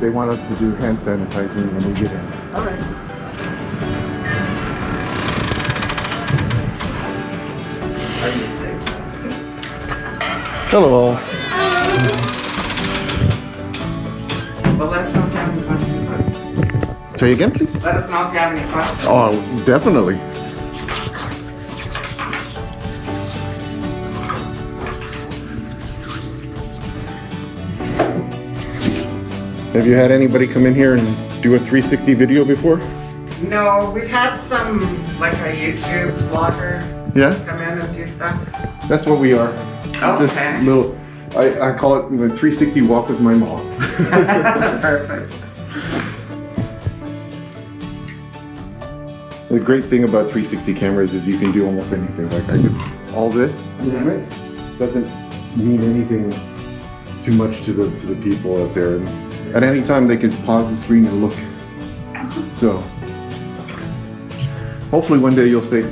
they want us to do hand sanitizing when we get in. All right. Hello all. So let us know if you have any questions. Say again, please? Let us know if you have any questions. Oh, definitely. Have you had anybody come in here and do a 360 video before? No, we've had some, like a YouTube vlogger come in and do stuff. That's what we are. Oh, just okay. Little, I call it the 360 walk with my mom. Perfect. The great thing about 360 cameras is you can do almost anything. Like I do all this, doesn't mean anything too much to the people out there. And at any time they can pause the screen and look. So hopefully one day you'll say,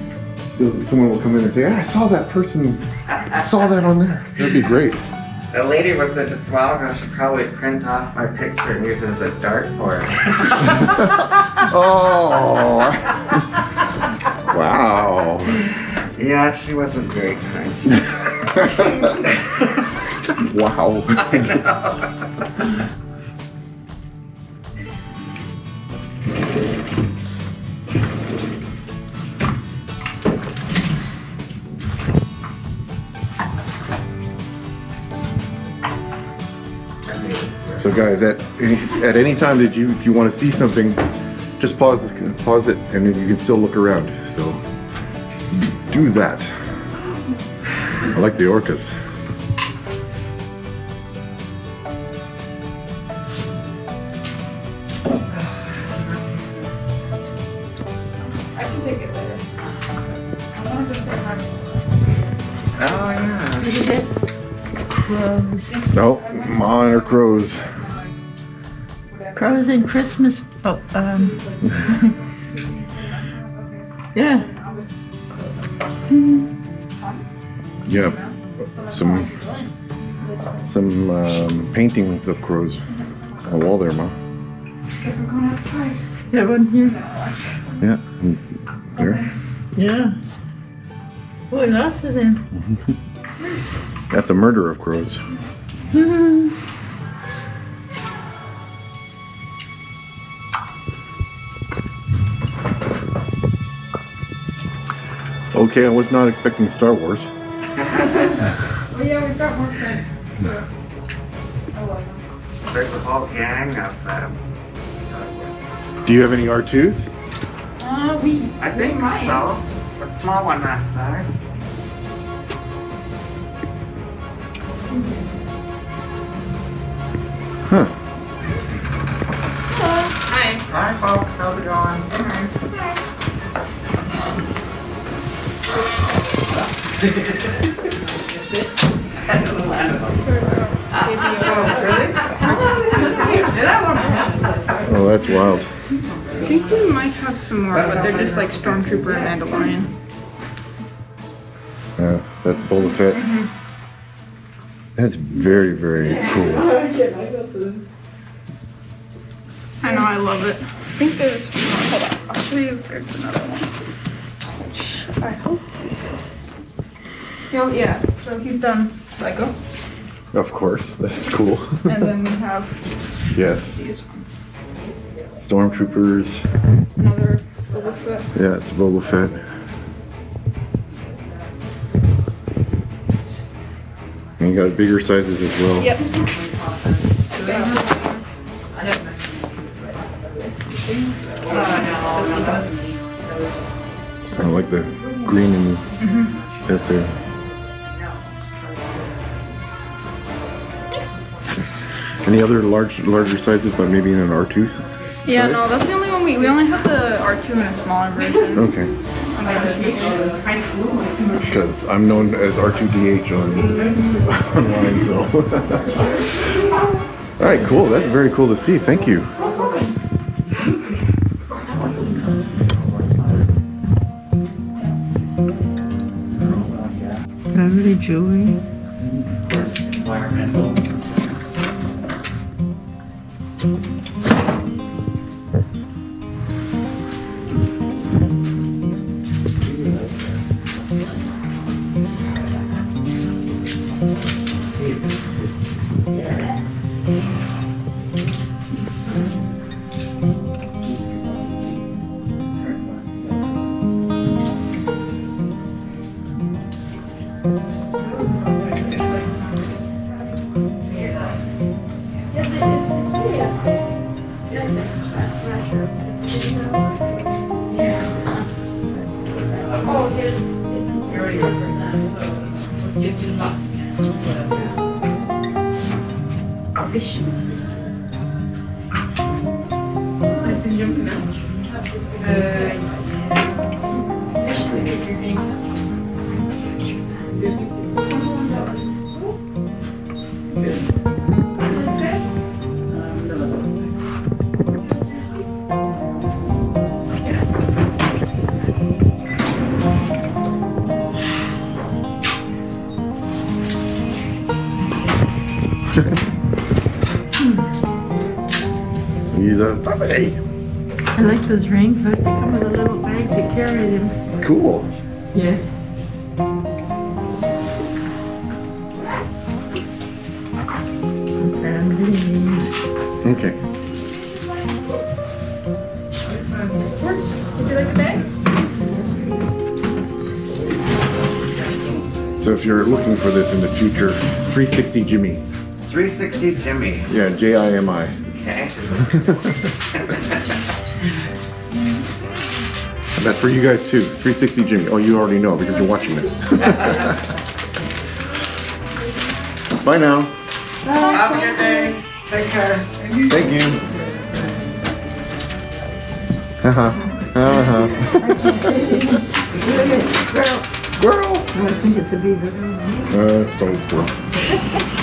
someone will come in and say, I saw that person, I saw that on there. That'd be great. The lady was such a swell, I should probably print off my picture and use it as a dartboard. Oh, wow. Yeah, she wasn't very kind. Wow. I know. So guys, at any time that if you want to see something, just pause it, and then you can still look around. So do that. I like the orcas. I can take it later. I want to go say hi. Oh yeah. Look at it. Crows. Oh, mine are crows. Crows and Christmas. Oh, yeah. Yeah, some paintings of crows on the wall there, Mom. Guess we're going outside. Yeah, one here. Yeah, and there. Yeah. Boy, lots of them. That's a murder of crows. Okay, I was not expecting Star Wars. Oh yeah, we've got more friends. So. I love them. There's a whole gang of Star Wars. Do you have any R2s? I think so. A small one that size. Huh. Hello. Hi. Hi folks, how's it going? Oh, that's wild. I think we might have some more, but they're just like Stormtrooper and Mandalorian. Yeah, that's Boba Fett. That's very, very cool. I know, I love it. I think there's, hold on, I'll show you if there's another one. Which I hope is it. Oh yeah, so he's done Lego. Of course, that's cool. And then we have Yes, these ones. Stormtroopers. Another Boba Fett. Yeah, it's Boba Fett. And you got bigger sizes as well. Yep. I like the green and that's it. Any other larger sizes, but maybe in an R2 size? Yeah, no, that's the only one we only have the R2 in a smaller version. Okay. Because I'm known as R2DH online, so. All right, cool. That's very cool to see. Thank you. Family jewelry. Environmental. Jesus, Tommy. I like those raincoats. They come with a little bag to carry them. Cool. Yeah. Okay. Would you like a bag? So if you're looking for this in the future, 360 Jimmy. 360 Jimmy. Yeah, J-I-M-I. Okay. And that's for you guys too, 360 Jimmy. Oh, you already know because you're watching this. Bye now. Have a good day. Take care. Thank you. Squirrel. I think it's a beaver. It's probably squirrel.